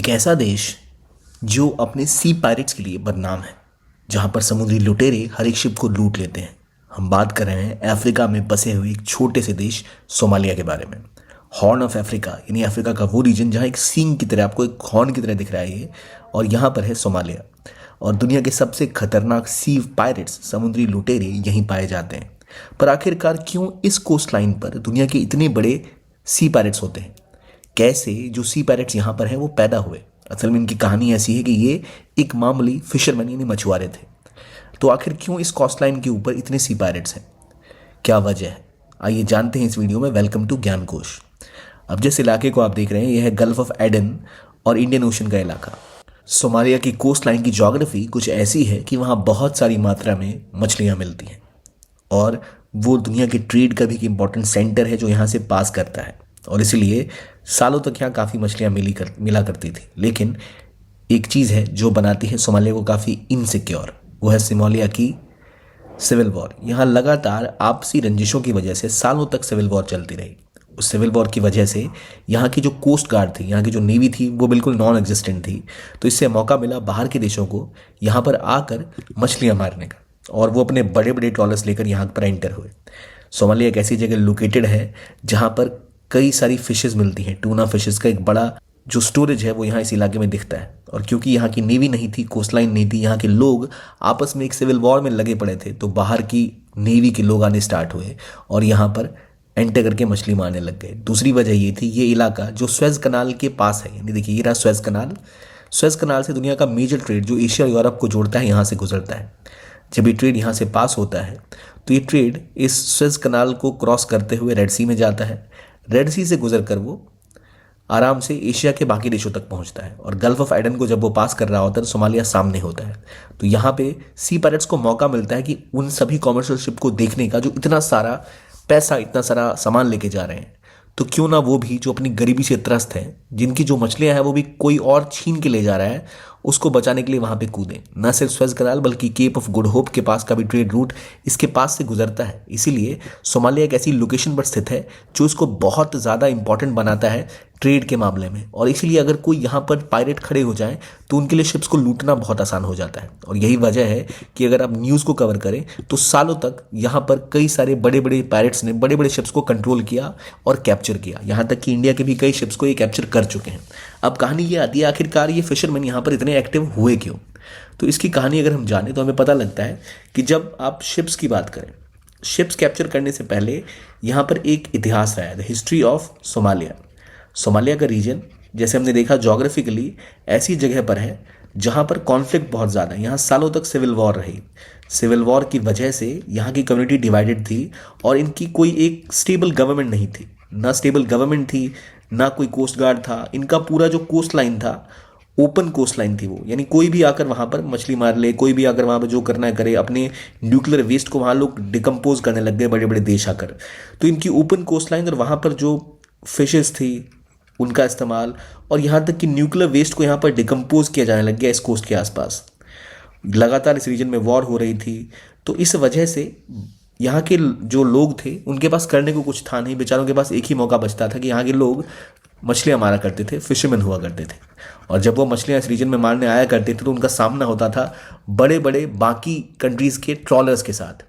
एक ऐसा देश जो अपने सी पायरेट्स के लिए बदनाम है, जहां पर समुद्री लुटेरे हर एक शिप को लूट लेते हैं। हम बात कर रहे हैं अफ्रीका में बसे हुए एक छोटे से देश सोमालिया के बारे में। हॉर्न ऑफ अफ्रीका यानी अफ्रीका का वो रीजन जहां एक सींग की तरह, आपको एक हॉर्न की तरह दिख रहा है ये, और यहाँ पर है सोमालिया। और दुनिया के सबसे खतरनाक सी पायरेट्स, समुद्री लुटेरे यहीं पाए जाते हैं। पर आखिरकार क्यों इस कोस्ट लाइन पर दुनिया के इतने बड़े सी पायरेट्स होते हैं? कैसे जो सी पायरेट्स यहाँ पर हैं वो पैदा हुए? असल में इनकी कहानी ऐसी है कि ये एक मामूली फिशरमैन यानी मछुआरे थे। तो आखिर क्यों इस कोस्ट लाइन के ऊपर इतने सी पायरेट्स हैं? क्या वजह है? आइए जानते हैं इस वीडियो में। वेलकम टू ज्ञान कोश। अब जिस इलाके को आप देख रहे हैं यह है गल्फ ऑफ एडन और इंडियन ओशन का इलाका। सोमालिया की कोस्ट लाइन की ज्योग्राफी कुछ ऐसी है कि वहाँ बहुत सारी मात्रा में मछलियाँ मिलती हैं और वो दुनिया के ट्रेड का भी एक इम्पॉर्टेंट सेंटर है जो यहाँ से पास करता है, और इसलिए सालों तक यहाँ काफ़ी मछलियाँ मिला करती थी। लेकिन एक चीज़ है जो बनाती है सोमालिया को काफ़ी इनसिक्योर, वो है सोमालिया की सिविल वॉर। यहाँ लगातार आपसी रंजिशों की वजह से सालों तक सिविल वॉर चलती रही। उस सिविल वॉर की वजह से यहाँ की जो कोस्ट गार्ड थी, यहाँ की जो नेवी थी, वो बिल्कुल नॉन एग्जिस्टेंट थी। तो इससे मौका मिला बाहर के देशों को यहाँ पर आकर मछलियाँ मारने का, और वो अपने बड़े बड़े ट्रॉलर्स लेकर यहाँ पर एंटर हुए। सोमालिया एक ऐसी जगह लोकेटेड है जहाँ पर कई सारी फिशेस मिलती हैं। टूना फिशेस का एक बड़ा जो स्टोरेज है वो यहाँ इस इलाके में दिखता है। और क्योंकि यहाँ की नेवी नहीं थी, कोस्ट लाइन नहीं थी, यहाँ के लोग आपस में एक सिविल वॉर में लगे पड़े थे, तो बाहर की नेवी के लोग आने स्टार्ट हुए और यहाँ पर एंटर करके मछली मारने लग गए। दूसरी वजह ये थी, ये इलाका जो स्वेज कनाल के पास है, यानी देखिए ये रहा स्वेज कनाल। स्वेज कनाल से दुनिया का मेजर ट्रेड जो एशिया और यूरोप को जोड़ता है यहाँ से गुजरता है। जब ये ट्रेड यहाँ से पास होता है तो ये ट्रेड इस स्वेज कनाल को क्रॉस करते हुए रेड सी में जाता है। रेड सी से गुजर कर वो आराम से एशिया के बाकी देशों तक पहुंचता है, और गल्फ ऑफ एडन को जब वो पास कर रहा होता है तो सोमालिया सामने होता है। तो यहाँ पे सी पायरेट्स को मौका मिलता है कि उन सभी कॉमर्शियल शिप को देखने का जो इतना सारा पैसा, इतना सारा सामान लेके जा रहे हैं, तो क्यों ना वो भी जो अपनी गरीबी से त्रस्त हैं, जिनकी जो मछलियां हैं वो भी कोई और छीन के ले जा रहा है, उसको बचाने के लिए वहां पे कूदें। न सिर्फ स्वेज कनाल बल्कि केप ऑफ गुड होप के पास का भी ट्रेड रूट इसके पास से गुजरता है। इसीलिए सोमालिया एक ऐसी लोकेशन पर स्थित है जो इसको बहुत ज़्यादा इंपॉर्टेंट बनाता है ट्रेड के मामले में। और इसीलिए अगर कोई यहाँ पर पायरेट खड़े हो जाएं तो उनके लिए शिप्स को लूटना बहुत आसान हो जाता है। और यही वजह है कि अगर आप न्यूज़ को कवर करें तो सालों तक यहाँ पर कई सारे बड़े बड़े पायरेट्स ने बड़े बड़े शिप्स को कंट्रोल किया और कैप्चर किया। यहाँ तक कि इंडिया के भी कई शिप्स को ये कैप्चर कर चुके हैं। अब कहानी ये आती है, आखिरकार ये फिशरमैन यहाँ पर इतने एक्टिव हुए क्यों? तो इसकी कहानी अगर हम जाने तो हमें पता लगता है कि जब आप शिप्स की बात करें, शिप्स कैप्चर करने से पहले यहाँ पर एक इतिहास रहा है, the history of Somalia. Somalia का रीजन, जैसे हमने देखा, जोग्राफिकली ऐसी जगह पर है जहाँ पर कॉन्फ्लिक्ट बहुत ज़्यादा है। यहाँ सालों तक सिविल वॉर रही। सिविल वॉर की वजह से यहाँ की कम्युनिटी डिवाइडेड थी और इनकी कोई एक स्टेबल गवर्नमेंट नहीं थी। ना स्टेबल गवर्नमेंट थी, ना कोई कोस्ट गार्ड था। इनका पूरा जो कोस्ट लाइन था, ओपन कोस्ट लाइन थी वो, यानी कोई भी आकर वहाँ पर मछली मार ले, कोई भी आकर वहाँ पर जो करना है करे। अपने न्यूक्लियर वेस्ट को वहाँ लोग डिकम्पोज करने लग गए, बड़े बड़े देश आकर। तो इनकी ओपन कोस्ट लाइन और वहाँ पर जो फिशेस थी उनका इस्तेमाल, और यहाँ तक कि न्यूक्लियर वेस्ट को यहाँ पर डिकम्पोज किया जाने लग गया इस कोस्ट के आसपास। लगातार इस रीजन में वॉर हो रही थी, तो इस वजह से यहाँ के जो लोग थे उनके पास करने को कुछ था नहीं। बेचारों के पास एक ही मौका बचता था कि यहाँ के लोग मछलियाँ मारा करते थे, फिशरमैन हुआ करते थे। और जब वो मछलियाँ इस रीजन में मारने आया करते थे तो उनका सामना होता था बड़े बड़े बाकी कंट्रीज़ के ट्रॉलर्स के साथ।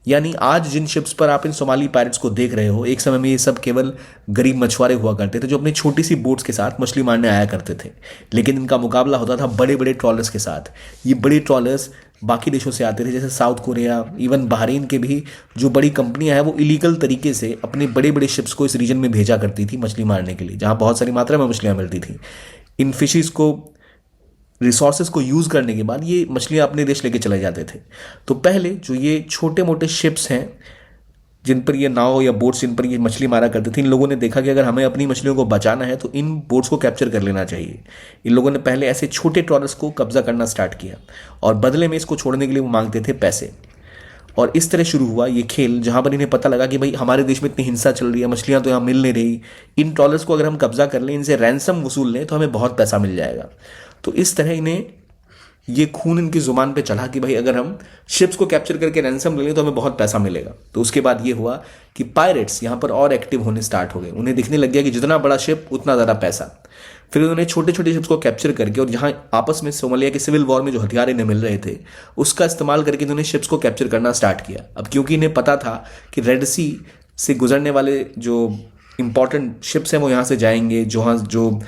यानी आज जिन शिप्स पर आप इन सोमाली पायरेट्स को देख रहे हो, एक समय में ये सब केवल गरीब मछुआरे हुआ करते थे जो अपनी छोटी सी बोट्स के साथ मछली मारने आया करते थे। लेकिन इनका मुकाबला होता था बड़े बड़े ट्रॉलर्स के साथ। ये बड़े ट्रॉलर्स बाकी देशों से आते थे, जैसे साउथ कोरिया, इवन बहरीन के भी जो बड़ी कंपनियां हैं वो इलीगल तरीके से अपने बड़े बड़े शिप्स को इस रीजन में भेजा करती थी मछली मारने के लिए, जहाँ बहुत सारी मात्रा में मछलियाँ मिलती थी। इन फिशेस को, रिसोर्सेज को यूज़ करने के बाद ये मछलियाँ अपने देश लेके चले जाते थे। तो पहले जो ये छोटे मोटे शिप्स हैं जिन पर ये नाव या बोट्स जिन पर ये मछली मारा करते थे, इन लोगों ने देखा कि अगर हमें अपनी मछलियों को बचाना है तो इन बोट्स को कैप्चर कर लेना चाहिए। इन लोगों ने पहले ऐसे छोटे ट्रॉलर्स को कब्जा करना स्टार्ट किया और बदले में इसको छोड़ने के लिए वो मांगते थे पैसे। और इस तरह शुरू हुआ ये खेल, जहाँ पर इन्हें पता लगा कि भाई हमारे देश में इतनी हिंसा चल रही है, मछलियाँ तो यहाँ मिल नहीं रही, इन ट्रॉलर्स को अगर हम कब्जा कर लें, इनसे रैंसम वसूल लें तो हमें बहुत पैसा मिल जाएगा। तो इस तरह इन्हें ये खून इनकी जुबान पे चढ़ा कि भाई अगर हम शिप्स को कैप्चर करके रैंसम ले लें तो हमें बहुत पैसा मिलेगा। तो उसके बाद ये हुआ कि पायरेट्स यहाँ पर और एक्टिव होने स्टार्ट हो गए। उन्हें दिखने लग गया कि जितना बड़ा शिप उतना ज़्यादा पैसा। फिर उन्होंने छोटे छोटे शिप्स को कैप्चर करके और जहाँ आपस में सोमालिया के सिविल वॉर में जो हथियार इन्हें मिल रहे थे उसका इस्तेमाल करके इन्होंने शिप्स को कैप्चर करना स्टार्ट किया। अब क्योंकि इन्हें पता था कि रेड सी से गुजरने वाले जो इंपॉर्टेंट शिप्स हैं वो यहाँ से जाएंगे, जो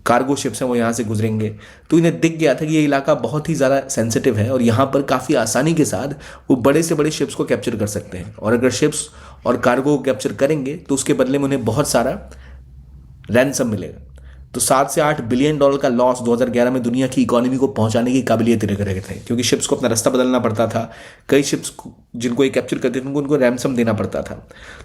कार्गो शिप्स हैं वो यहाँ से गुजरेंगे, तो इन्हें दिख गया था कि ये इलाका बहुत ही ज़्यादा सेंसिटिव है और यहाँ पर काफ़ी आसानी के साथ वो बड़े से बड़े शिप्स को कैप्चर कर सकते हैं। और अगर शिप्स और कार्गो को कैप्चर करेंगे तो उसके बदले में उन्हें बहुत सारा रैंसम मिलेगा। तो 7 से 8 बिलियन डॉलर का लॉस 2011 में दुनिया की इकोनॉमी को पहुंचाने की काबिलियत रख रहे थे, क्योंकि शिप्स को अपना रास्ता बदलना पड़ता था। कई शिप्स जिनको ये कैप्चर करते थे उनको रैंसम देना पड़ता था।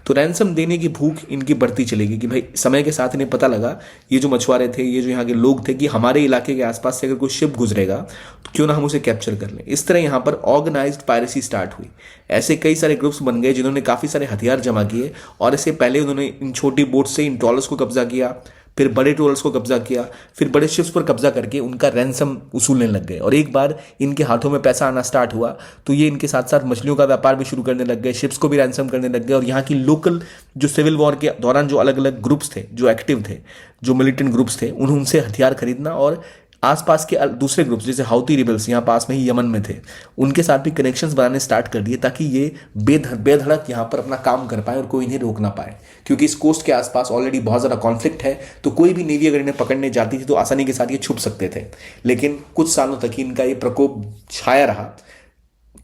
तो रैंसम देने की भूख इनकी बढ़ती चलेगी कि भाई समय के साथ इन्हें पता लगा, ये जो मछुआरे थे, ये जो यहाँ के लोग थे, कि हमारे इलाके के आसपास से अगर कोई शिप गुजरेगा तो क्यों ना हम उसे कैप्चर कर लें। इस तरह यहाँ पर ऑर्गेनाइज्ड पायरेसी स्टार्ट हुई। ऐसे कई सारे ग्रुप्स बन गए जिन्होंने काफ़ी सारे हथियार जमा किए और इससे पहले उन्होंने इन छोटी बोट से इन ट्रॉलर्स को कब्जा किया, फिर बड़े ट्रोलर्स को कब्जा किया, फिर बड़े शिप्स पर कब्जा करके उनका रैंसम वसूलने लग गए। और एक बार इनके हाथों में पैसा आना स्टार्ट हुआ तो ये इनके साथ साथ मछलियों का व्यापार भी शुरू करने लग गए, शिप्स को भी रैंसम करने लग गए। और यहाँ की लोकल जो सिविल वॉर के दौरान जो अलग अलग ग्रुप्स थे, जो एक्टिव थे, जो मिलिटेंट ग्रुप्स थे, उनसे हथियार खरीदना और आसपास के दूसरे ग्रुप्स जैसे हाउती रिबल्स यहाँ पास में ही यमन में थे, उनके साथ भी कनेक्शंस बनाने स्टार्ट कर दिए ताकि ये बेधड़क यहाँ पर अपना काम कर पाए और कोई इन्हें रोक ना पाए। क्योंकि इस कोस्ट के आसपास ऑलरेडी बहुत ज़्यादा कॉन्फ्लिक्ट है, तो कोई भी नेवी अगर इन्हें पकड़ने जाती थी तो आसानी के साथ ये छुप सकते थे। लेकिन कुछ सालों तक ही इनका ये प्रकोप छाया रहा,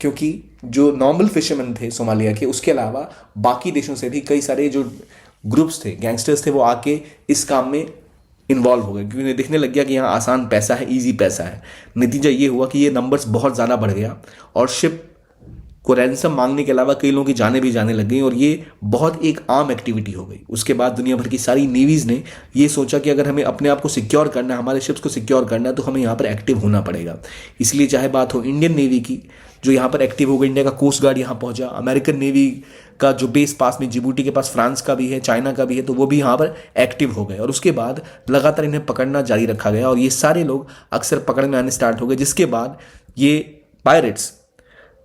क्योंकि जो नॉर्मल फिशरमैन थे सोमालिया के, उसके अलावा बाकी देशों से भी कई सारे जो ग्रुप्स थे, गैंगस्टर्स थे, वो आके इस काम में इन्वॉल्व हो गए, क्योंकि उन्हें दिखने लग गया कि यहाँ आसान पैसा है, इजी पैसा है। नतीजा ये हुआ कि ये नंबर्स बहुत ज़्यादा बढ़ गया और शिप को रैंसम मांगने के अलावा कई लोगों की जाने भी जाने लग गई और ये बहुत एक आम एक्टिविटी हो गई। उसके बाद दुनिया भर की सारी नेवीज़ ने ये सोचा कि अगर हमें अपने आप को सिक्योर करना है, हमारे शिप्स को सिक्योर करना है, तो हमें यहाँ पर एक्टिव होना पड़ेगा। इसलिए चाहे बात हो इंडियन नेवी की, जो यहाँ पर एक्टिव हो गई, इंडिया का कोस्ट गार्ड यहाँ पहुँचा, अमेरिकन नेवी का जो बेस पास में जिबूटी के पास फ्रांस का भी है, चाइना का भी है, तो वो भी यहाँ पर एक्टिव हो गए। और उसके बाद लगातार इन्हें पकड़ना जारी रखा गया और ये सारे लोग अक्सर पकड़ में आने स्टार्ट हो गए, जिसके बाद ये pirates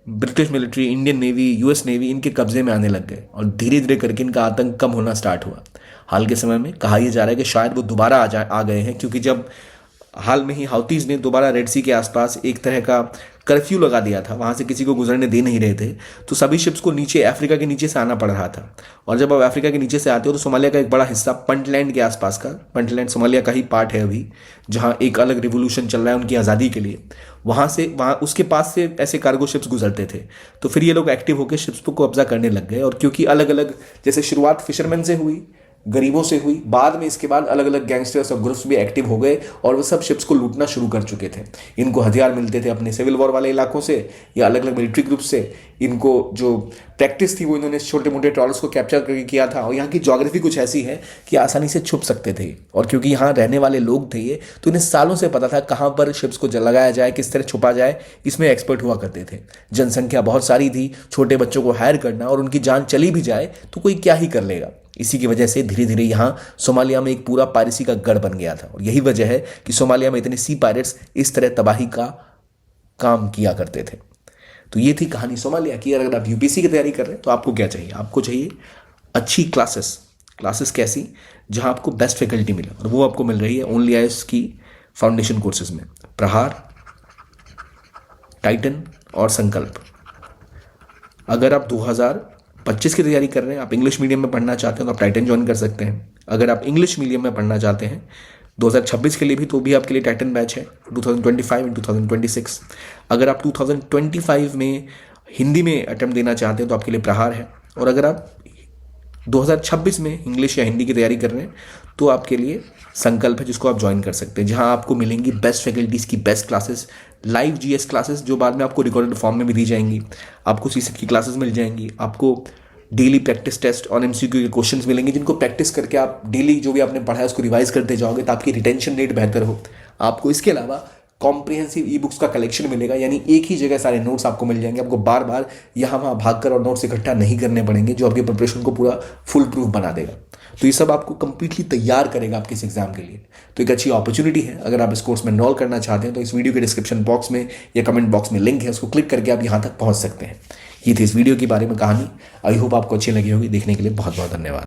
British military, Indian navy, US navy इनके कब्जे में आने लग गए और धीरे धीरे करके इनका आतंक कम होना स्टार्ट हुआ। हाल के समय में कहा यह जा रहा है कि शायद वो दोबारा आ गए हैं, क्योंकि जब हाल में ही हाउतीज ने दोबारा रेड सी के आसपास एक तरह का कर्फ्यू लगा दिया था, वहाँ से किसी को गुजरने दे नहीं रहे थे, तो सभी शिप्स को नीचे अफ्रीका के नीचे से आना पड़ रहा था। और जब आप अफ्रीका के नीचे से आते हो तो सोमालिया का एक बड़ा हिस्सा पंटलैंड के आसपास का, पंटलैंड सोमालिया का ही पार्ट है अभी, जहाँ एक अलग रिवोल्यूशन चल रहा है उनकी आज़ादी के लिए, वहाँ उसके पास से ऐसे कार्गो शिप्स गुजरते थे। तो फिर ये लोग एक्टिव होकर शिप्स को कब्जा करने लग गए। और क्योंकि अलग अलग, जैसे शुरुआत फिशरमैन से हुई, गरीबों से हुई, बाद में इसके बाद अलग अलग गैंगस्टर्स और ग्रुप्स भी एक्टिव हो गए और वो सब शिप्स को लूटना शुरू कर चुके थे। इनको हथियार मिलते थे अपने सिविल वॉर वाले इलाकों से या अलग अलग मिलिट्री ग्रुप से। इनको जो प्रैक्टिस थी वो इन्होंने छोटे मोटे ट्रॉलर्स को कैप्चर करके किया था। और यहाँ की ज्योग्राफी कुछ ऐसी है कि आसानी से छुप सकते थे, और क्योंकि यहाँ रहने वाले लोग थे ये, तो इन्हें सालों से पता था कहाँ पर शिप्स को लगाया जाए, किस तरह छुपा जाए, इसमें एक्सपर्ट हुआ करते थे। जनसंख्या बहुत सारी थी, छोटे बच्चों को हायर करना और उनकी जान चली भी जाए तो कोई क्या ही कर लेगा। इसी की वजह से धीरे धीरे यहाँ सोमालिया में एक पूरा पायरेसी का गढ़ बन गया था। और यही वजह है कि सोमालिया में इतने सी पायरेट्स इस तरह तबाही का काम किया करते थे। तो ये थी कहानी सोमालिया की। अगर आप यूपीएससी की तैयारी कर रहे हैं तो आपको क्या चाहिए? आपको चाहिए अच्छी क्लासेस कैसी? जहाँ आपको बेस्ट फैकल्टी मिले, और वो आपको मिल रही है ओनली आईएएस की फाउंडेशन कोर्सेज में, प्रहार, टाइटन और संकल्प। अगर आप 2025 की तैयारी कर रहे हैं, आप इंग्लिश मीडियम में पढ़ना चाहते हैं तो आप टाइटन ज्वाइन कर सकते हैं। अगर आप इंग्लिश मीडियम में पढ़ना चाहते हैं 2026 के लिए भी, तो भी आपके लिए टाइटन बैच है 2025 एंड 2026। अगर आप 2025 में हिंदी में अटेम्प्ट देना चाहते हैं तो आपके लिए प्रहार है। और अगर आप 2026 में इंग्लिश या हिंदी की तैयारी कर रहे हैं तो आपके लिए संकल्प है, जिसको आप ज्वाइन कर सकते हैं, जहां आपको मिलेंगी बेस्ट फैकल्टीज़ की best classes, live GS classes जो बाद में आपको रिकॉर्डेड फॉर्म में भी दी जाएंगी, आपको सीसेट की क्लासेस मिल जाएंगी, आपको डेली प्रैक्टिस टेस्ट और एमसीक्यू के क्वेश्चंस मिलेंगे, जिनको प्रैक्टिस करके आप डेली जो भी आपने पढ़ा है उसको रिवाइज करते जाओगे ताकि रिटेंशन रेट बेहतर हो। आपको इसके अलावा कॉम्प्रिहेंसिव ई बुक्स का कलेक्शन मिलेगा, यानी एक ही जगह सारे नोट्स आपको मिल जाएंगे। आपको बार बार यहाँ वहाँ भागकर और नोट्स इकट्ठा नहीं करने पड़ेंगे, जो आपकी प्रिपरेशन को पूरा फुल प्रूफ बना देगा। तो ये सब आपको कंप्लीटली तैयार करेगा आपके इस एग्जाम के लिए। तो एक अच्छी अपॉर्चुनिटी है। अगर आप इस कोर्स में एनरोल करना चाहते हैं तो इस वीडियो के डिस्क्रिप्शन बॉक्स में या कमेंट बॉक्स में लिंक है, उसको क्लिक करके आप यहाँ तक पहुँच सकते हैं। ये थी इस वीडियो के बारे में कहानी। आई होप आपको अच्छी लगी होगी। देखने के लिए बहुत बहुत धन्यवाद।